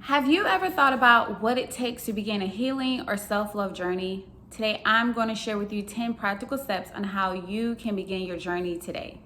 Have you ever thought about what it takes to begin a healing or self-love journey? Today, I'm going to share with you 10 practical steps on how you can begin your journey today.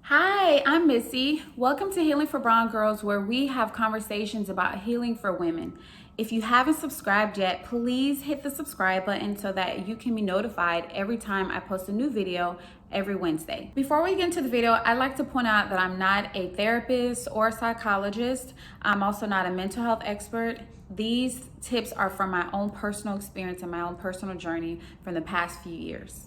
Hi, I'm Missy. Welcome to Healing for Brown Girls, where we have conversations about healing for women. If you haven't subscribed yet, please hit the subscribe button so that you can be notified every time I post a new video every Wednesday. Before we get into the video, I'd like to point out that I'm not a therapist or a psychologist. I'm also not a mental health expert. These tips are from my own personal experience and my own personal journey from the past few years.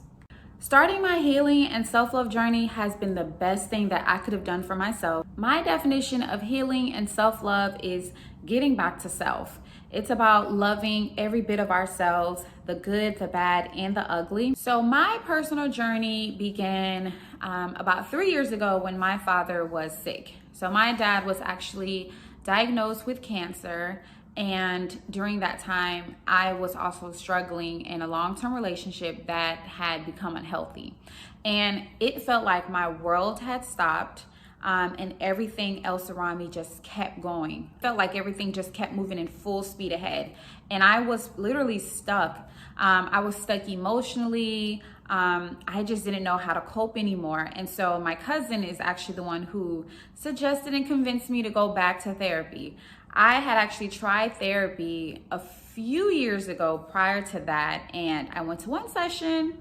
Starting my healing and self-love journey has been the best thing that I could have done for myself. My definition of healing and self-love is getting back to self. It's about loving every bit of ourselves, the good, the bad, and the ugly. So my personal journey began about 3 years ago when my father was sick. So my dad was actually diagnosed with cancer. And during that time, I was also struggling in a long-term relationship that had become unhealthy. And it felt like my world had stopped and everything else around me just kept going. Felt like everything just kept moving in full speed ahead. And I was literally stuck. I was stuck emotionally. I just didn't know how to cope anymore. And so my cousin is actually the one who suggested and convinced me to go back to therapy. I had actually tried therapy a few years ago prior to that, and I went to one session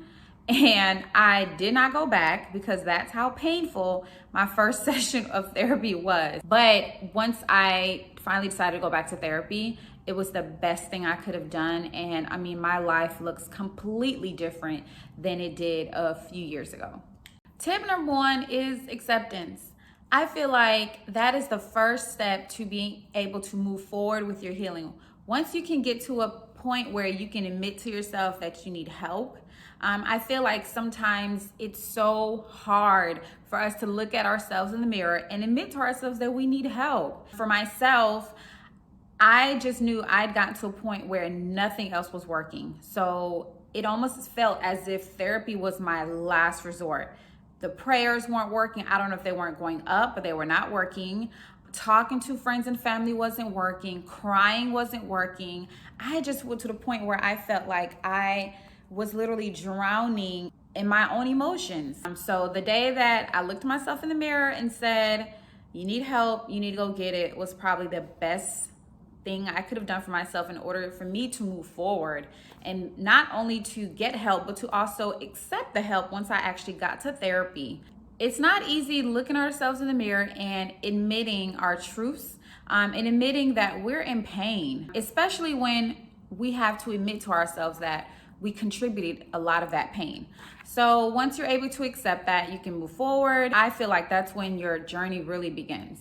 and I did not go back because that's how painful my first session of therapy was. But once I finally decided to go back to therapy, it was the best thing I could have done. And I mean, my life looks completely different than it did a few years ago. Tip number one is acceptance. I feel like that is the first step to being able to move forward with your healing. Once you can get to a point where you can admit to yourself that you need help, I feel like sometimes it's so hard for us to look at ourselves in the mirror and admit to ourselves that we need help. For myself, I just knew I'd gotten to a point where nothing else was working. So it almost felt as if therapy was my last resort. The prayers weren't working. I don't know if they weren't going up, but they were not working. Talking to friends and family wasn't working. Crying wasn't working. I just went to the point where I felt like I was literally drowning in my own emotions. So the day that I looked myself in the mirror and said, you need help, you need to go get it, was probably the best thing I could have done for myself in order for me to move forward, and not only to get help, but to also accept the help once I actually got to therapy. It's not easy looking at ourselves in the mirror and admitting our truths and admitting that we're in pain, especially when we have to admit to ourselves that we contributed a lot of that pain. So once you're able to accept that, you can move forward. I feel like that's when your journey really begins.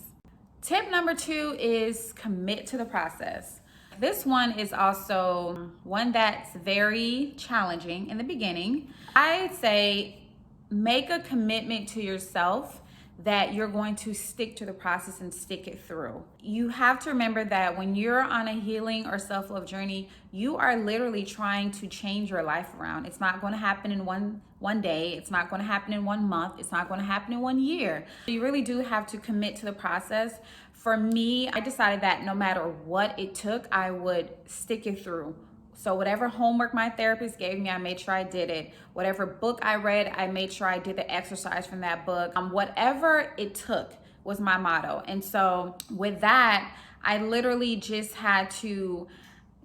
Tip number two is commit to the process. This one is also one that's very challenging in the beginning. I'd say make a commitment to yourself that you're going to stick to the process and stick it through. You have to remember that when you're on a healing or self-love journey, you are literally trying to change your life around. It's not going to happen in one day. It's not going to happen in 1 month. It's not going to happen in 1 year. You really do have to commit to the process. For me, I decided that no matter what it took, I would stick it through. So whatever homework my therapist gave me, I made sure I did it. Whatever book I read, I made sure I did the exercise from that book. Whatever it took was my motto. And so with that, I literally just had to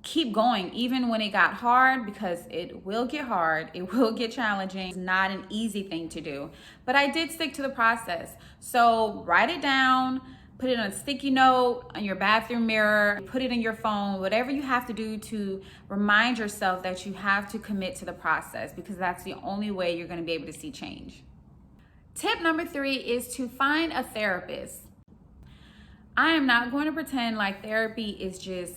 keep going, even when it got hard, because it will get hard, it will get challenging. It's not an easy thing to do, but I did stick to the process. So write it down, put it on a sticky note, on your bathroom mirror, put it in your phone, whatever you have to do to remind yourself that you have to commit to the process, because that's the only way you're going to be able to see change. Tip number three is to find a therapist. I am not going to pretend like therapy is just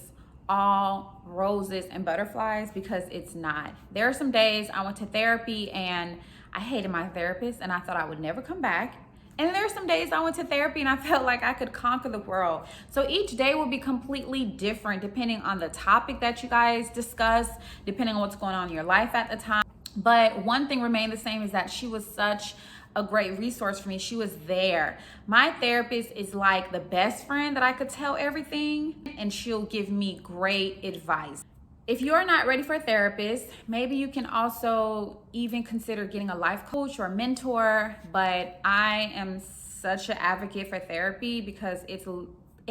all roses and butterflies, because it's not. There are some days I went to therapy and I hated my therapist and I thought I would never come back. And there are some days I went to therapy and I felt like I could conquer the world. So each day will be completely different depending on the topic that you guys discuss, depending on what's going on in your life at the time. But one thing remained the same, is that she was such a great resource for me. She was there. My therapist is like the best friend that I could tell everything, and she'll give me great advice. If you're not ready for a therapist, maybe you can also even consider getting a life coach or a mentor. But I am such an advocate for therapy because it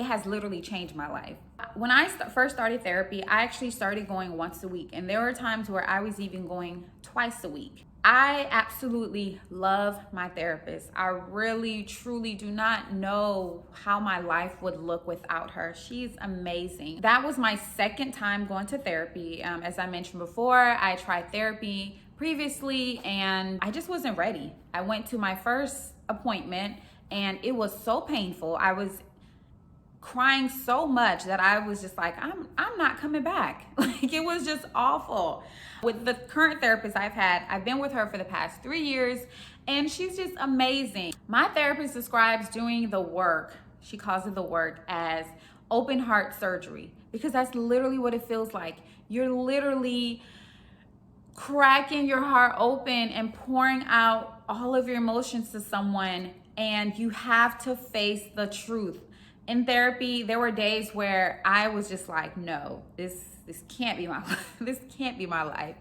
has literally changed my life. When I first started therapy, I actually started going once a week, and there were times where I was even going twice a week. I absolutely love my therapist. I really, truly do not know how my life would look without her. She's amazing. That was my second time going to therapy. As I mentioned before, I tried therapy previously and I just wasn't ready. I went to my first appointment and it was so painful. I was crying so much that I was just like, I'm not coming back. Like, it was just awful. With the current therapist I've been with her for the past 3 years, and she's just amazing. My therapist describes doing the work, she calls it the work, as open heart surgery, because that's literally what it feels like. You're literally cracking your heart open and pouring out all of your emotions to someone, and you have to face the truth. In therapy, there were days where I was just like, no, this can't be my life. This can't be my life.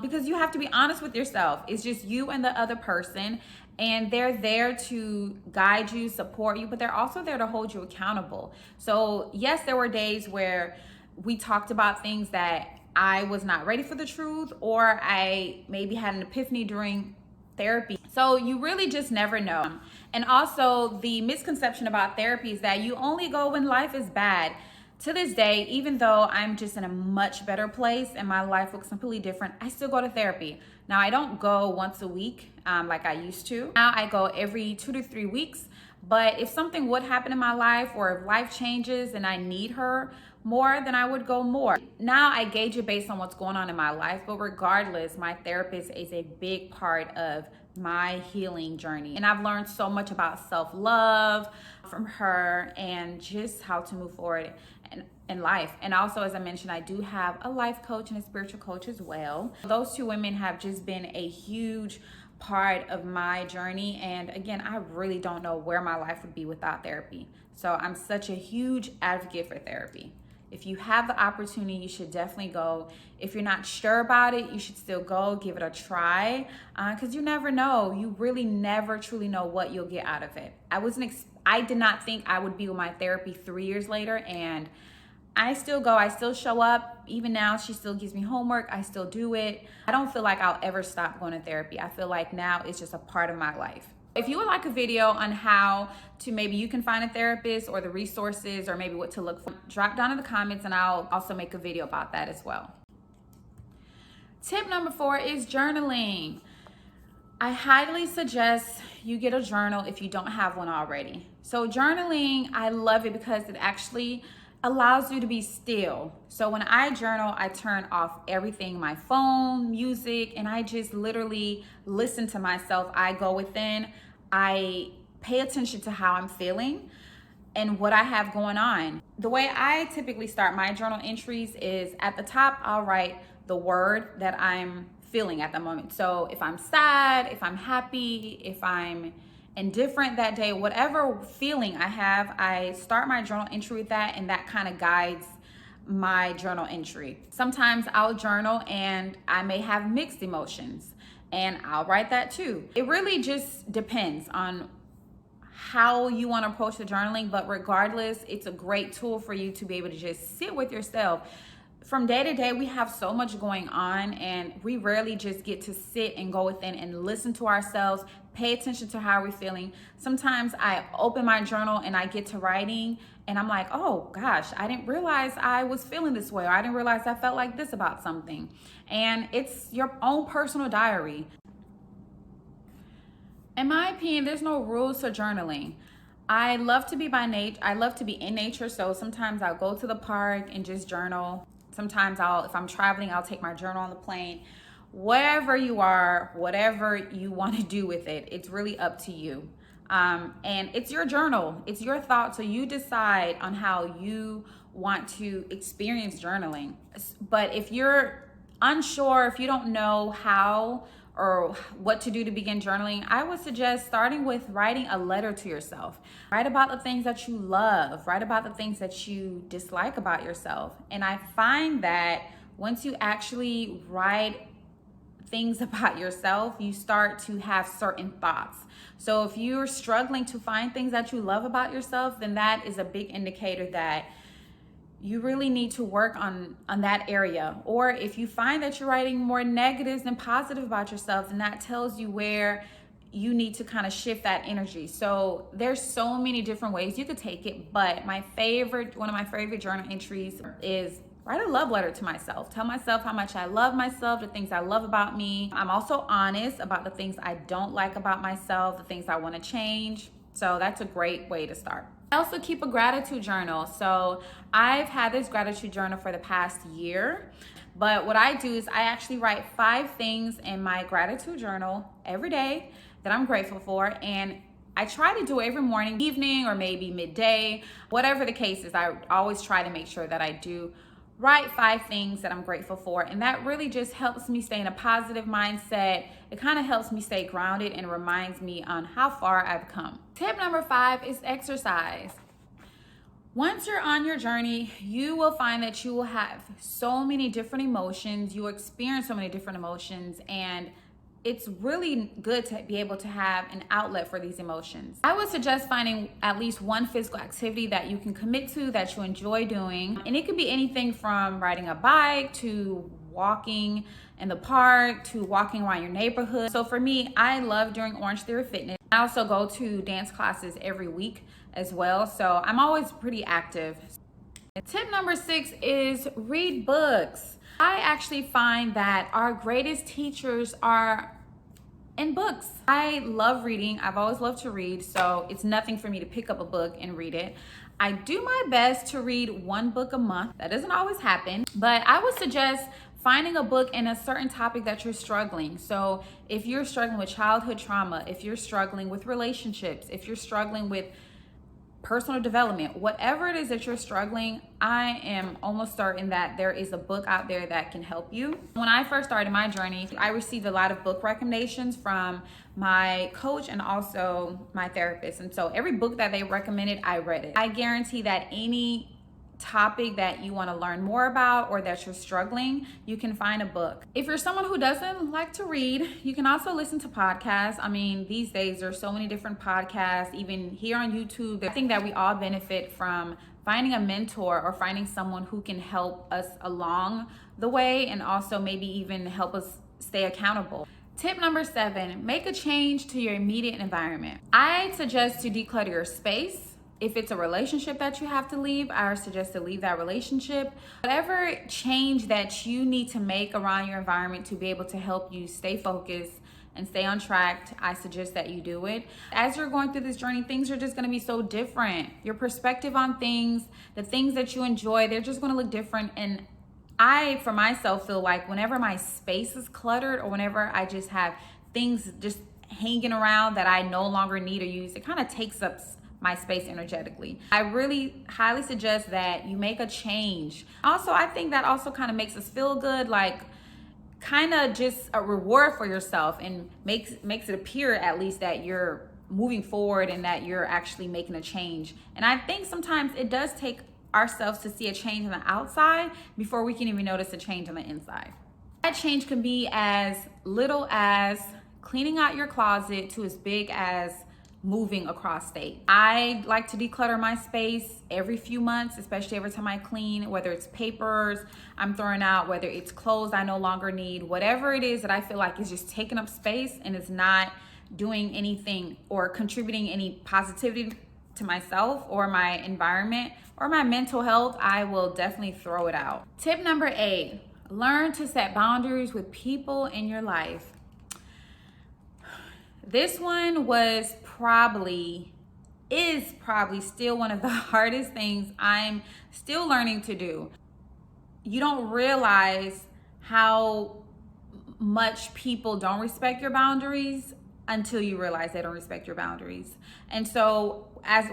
Because you have to be honest with yourself. It's just you and the other person, and they're there to guide you, support you, but they're also there to hold you accountable. So yes, there were days where we talked about things that I was not ready for the truth, or I maybe had an epiphany during therapy. So you really just never know. And also, the misconception about therapy is that you only go when life is bad. To this day, even though I'm just in a much better place and my life looks completely different, I still go to therapy. Now, I don't go once a week like I used to. Now I go every 2 to 3 weeks. But if something would happen in my life, or if life changes and I need her more, then I would go more. Now I gauge it based on what's going on in my life. But regardless, my therapist is a big part of my healing journey. And I've learned so much about self-love from her and just how to move forward in life. And also, as I mentioned, I do have a life coach and a spiritual coach as well. Those two women have just been a huge part of my journey. And again, I really don't know where my life would be without therapy. So I'm such a huge advocate for therapy. If you have the opportunity, you should definitely go. If you're not sure about it, you should still go, give it a try, because you never know. You really never truly know what you'll get out of it. I did not think I would be with my therapy 3 years later, and I still go. I still show up. Even now, she still gives me homework. I still do it. I don't feel like I'll ever stop going to therapy. I feel like now it's just a part of my life. If you would like a video on how to maybe you can find a therapist, or the resources, or maybe what to look for, drop down in the comments and I'll also make a video about that as well. Tip number 4 is journaling. I highly suggest you get a journal if you don't have one already. So journaling, I love it because it actually allows you to be still. So when I journal, I turn off everything, my phone, music, and I just literally listen to myself. I go within, I pay attention to how I'm feeling and what I have going on. The way I typically start my journal entries is at the top, I'll write the word that I'm feeling at the moment. So if I'm sad, if I'm happy, if I'm indifferent that day, whatever feeling I have, I start my journal entry with that, and that kind of guides my journal entry. Sometimes I'll journal and I may have mixed emotions, and I'll write that too. It really just depends on how you want to approach the journaling, but regardless, it's a great tool for you to be able to just sit with yourself. From day to day, we have so much going on, and we rarely just get to sit and go within and listen to ourselves, pay attention to how we're feeling. Sometimes I open my journal and I get to writing and I'm like, oh gosh, I didn't realize I was feeling this way, or I didn't realize I felt like this about something. And it's your own personal diary. In my opinion, there's no rules to journaling. I love to be I love to be in nature, so sometimes I'll go to the park and just journal. Sometimes if I'm traveling, I'll take my journal on the plane. Wherever you are, whatever you want to do with it, it's really up to you. And it's your journal, it's your thoughts, so you decide on how you want to experience journaling. But if you're unsure, if you don't know how or what to do to begin journaling, I would suggest starting with writing a letter to yourself. Write about the things that you love, write about the things that you dislike about yourself. And I find that once you actually write things about yourself, you start to have certain thoughts. So if you're struggling to find things that you love about yourself, then that is a big indicator that you really need to work on that area. Or if you find that you're writing more negatives than positive about yourself, then that tells you where you need to kind of shift that energy. So there's so many different ways you could take it, but one of my favorite journal entries is write a love letter to myself. Tell myself how much I love myself, the things I love about me. I'm also honest about the things I don't like about myself, the things I want to change. So that's a great way to start. I also keep a gratitude journal. So I've had this gratitude journal for the past year, but what I do is I actually write 5 things in my gratitude journal every day that I'm grateful for, and I try to do it every morning, evening, or maybe midday, whatever the case is. I always try to make sure that I do write 5 things that I'm grateful for, and that really just helps me stay in a positive mindset. It kind of helps me stay grounded and reminds me on how far I've come. Tip number 5 is exercise. Once you're on your journey, you will find that you will have so many different emotions. You will experience so many different emotions, and it's really good to be able to have an outlet for these emotions. I would suggest finding at least one physical activity that you can commit to, that you enjoy doing. And it could be anything from riding a bike to walking in the park to walking around your neighborhood. So for me, I love doing Orange Theory Fitness. I also go to dance classes every week as well. So I'm always pretty active. Tip number 6 is read books. I actually find that our greatest teachers are in books. I love reading. I've always loved to read, so it's nothing for me to pick up a book and read it. I do my best to read 1 book a month. That doesn't always happen, but I would suggest finding a book in a certain topic that you're struggling. So if you're struggling with childhood trauma, if you're struggling with relationships, if you're struggling with personal development, whatever it is that you're struggling, I am almost certain that there is a book out there that can help you. When I first started my journey, I received a lot of book recommendations from my coach and also my therapist. And so every book that they recommended, I read it. I guarantee that any topic that you want to learn more about or that you're struggling, you can find a book. If you're someone who doesn't like to read, you can also listen to podcasts. I mean, these days there's so many different podcasts, even here on YouTube. I think that we all benefit from finding a mentor or finding someone who can help us along the way and also maybe even help us stay accountable. Tip number 7, make a change to your immediate environment. I suggest to declutter your space. If it's a relationship that you have to leave, I suggest to leave that relationship. Whatever change that you need to make around your environment to be able to help you stay focused and stay on track, I suggest that you do it. As you're going through this journey, things are just gonna be so different. Your perspective on things, the things that you enjoy, they're just gonna look different. And I, for myself, feel like whenever my space is cluttered or whenever I just have things just hanging around that I no longer need or use, it kind of takes up my space energetically. I really highly suggest that you make a change. Also, I think that also kind of makes us feel good, like kind of just a reward for yourself, and makes it appear at least that you're moving forward and that you're actually making a change. And I think sometimes it does take ourselves to see a change on the outside before we can even notice a change on the inside. That change can be as little as cleaning out your closet to as big as moving across state. I like to declutter my space every few months, especially every time I clean, whether it's papers I'm throwing out, whether it's clothes I no longer need, whatever it is that I feel like is just taking up space and it's not doing anything or contributing any positivity to myself or my environment or my mental health, I will definitely throw it out. Tip number 8, learn to set boundaries with people in your life. This one is probably still one of the hardest things I'm still learning to do. You don't realize how much people don't respect your boundaries until you realize they don't respect your boundaries. And so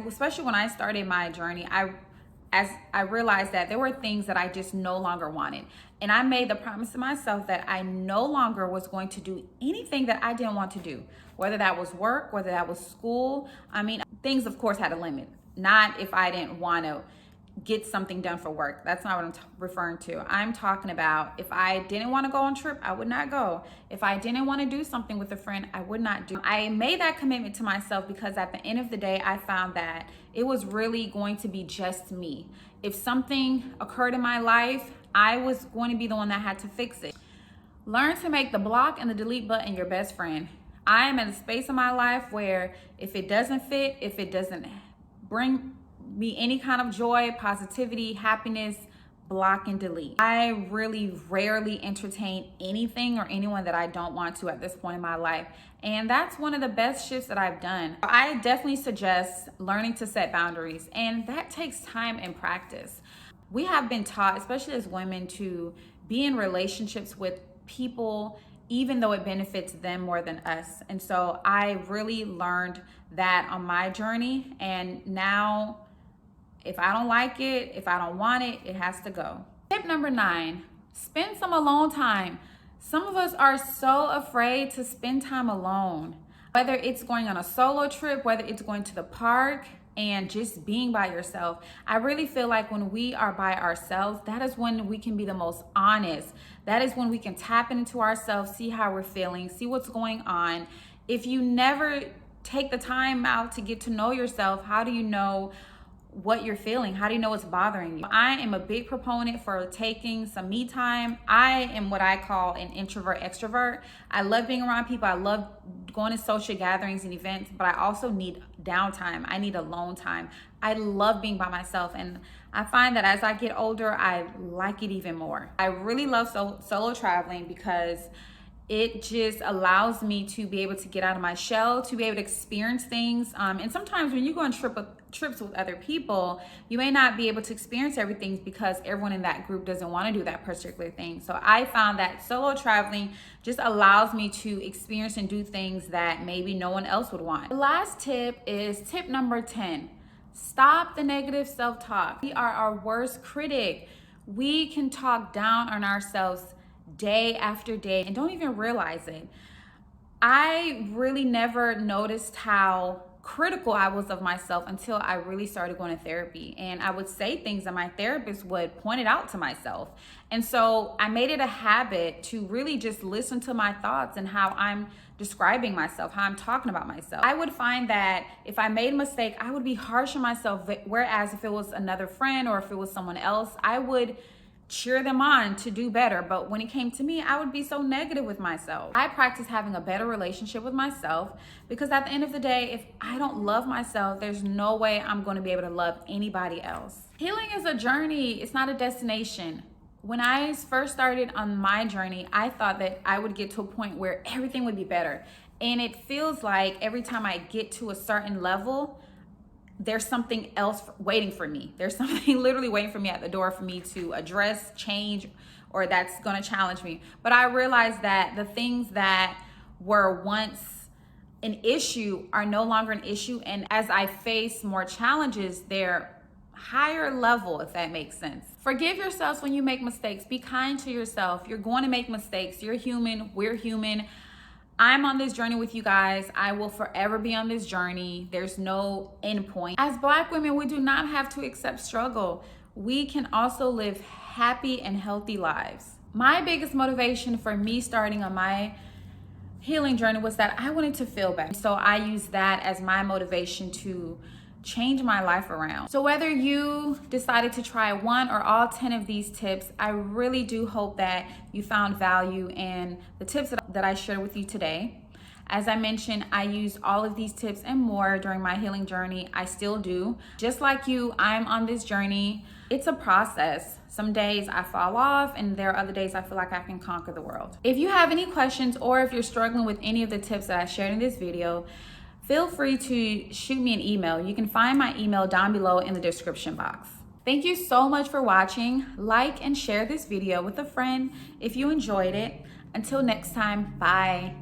especially when I started my journey, I as I realized that there were things that I just no longer wanted. And I made the promise to myself that I no longer was going to do anything that I didn't want to do, whether that was work, whether that was school. I mean, things of course had a limit, not if I didn't want to get something done for work. That's not what I'm referring to. I'm talking about if I didn't want to go on a trip, I would not go. If I didn't want to do something with a friend, I would not do. I made that commitment to myself because at the end of the day, I found that it was really going to be just me. If something occurred in my life, I was going to be the one that had to fix it. Learn to make the block and the delete button your best friend. I am in a space in my life where if it doesn't fit, if it doesn't bring me any kind of joy, positivity, happiness, block and delete. I really rarely entertain anything or anyone that I don't want to at this point in my life. And that's one of the best shifts that I've done. I definitely suggest learning to set boundaries, and that takes time and practice. We have been taught, especially as women, to be in relationships with people even though it benefits them more than us. And so I really learned that on my journey, and now if I don't like it, if I don't want it, it has to go. Tip number 9, spend some alone time. Some of us are so afraid to spend time alone, whether it's going on a solo trip, whether it's going to the park and just being by yourself. I really feel like when we are by ourselves, that is when we can be the most honest. That is when we can tap into ourselves, see how we're feeling, see what's going on. If you never take the time out to get to know yourself, how do you know what you're feeling? How do you know what's bothering you? I am a big proponent for taking some me time. I am what I call an introvert extrovert. I love being around people. I love going to social gatherings and events, but I also need downtime. I need alone time. I love being by myself, and I find that as I get older, I like it even more. I really love solo traveling because it just allows me to be able to get out of my shell, to be able to experience things. And sometimes when you go on trips with other people, you may not be able to experience everything because everyone in that group doesn't want to do that particular thing. So I found that solo traveling just allows me to experience and do things that maybe no one else would want. The last tip is tip number 10. Stop the negative self-talk. We are our worst critic. We can talk down on ourselves day after day and don't even realize it. I really never noticed how critical I was of myself until I really started going to therapy, and I would say things that my therapist would point it out to myself. And so I made it a habit to really just listen to my thoughts and how I'm describing myself, how I'm talking about myself. I would find that if I made a mistake, I would be harsh on myself, whereas if it was another friend or if it was someone else, I would cheer them on to do better. But when it came to me, I would be so negative with myself. I practice having a better relationship with myself because at the end of the day, if I don't love myself, there's no way I'm going to be able to love anybody else. Healing is a journey. It's not a destination. When I first started on my journey, I thought that I would get to a point where everything would be better. And it feels like every time I get to a certain level, there's something else waiting for me. There's something literally waiting for me at the door for me to address, change, or that's gonna challenge me. But I realized that the things that were once an issue are no longer an issue. And as I face more challenges, they're higher level, if that makes sense. Forgive yourselves when you make mistakes. Be kind to yourself. You're going to make mistakes. You're human. We're human. I'm on this journey with you guys. I will forever be on this journey. There's no end point. As Black women, we do not have to accept struggle. We can also live happy and healthy lives. My biggest motivation for me starting on my healing journey was that I wanted to feel better. So I use that as my motivation to change my life around. So whether you decided to try one or all 10 of these tips, I really do hope that you found value in the tips that I shared with you today. As I mentioned, I used all of these tips and more during my healing journey. I still do. Just like you, I'm on this journey. It's a process. Some days I fall off, and there are other days I feel like I can conquer the world. If you have any questions or if you're struggling with any of the tips that I shared in this video, feel free to shoot me an email. You can find my email down below in the description box. Thank you so much for watching. Like and share this video with a friend if you enjoyed it. Until next time, bye.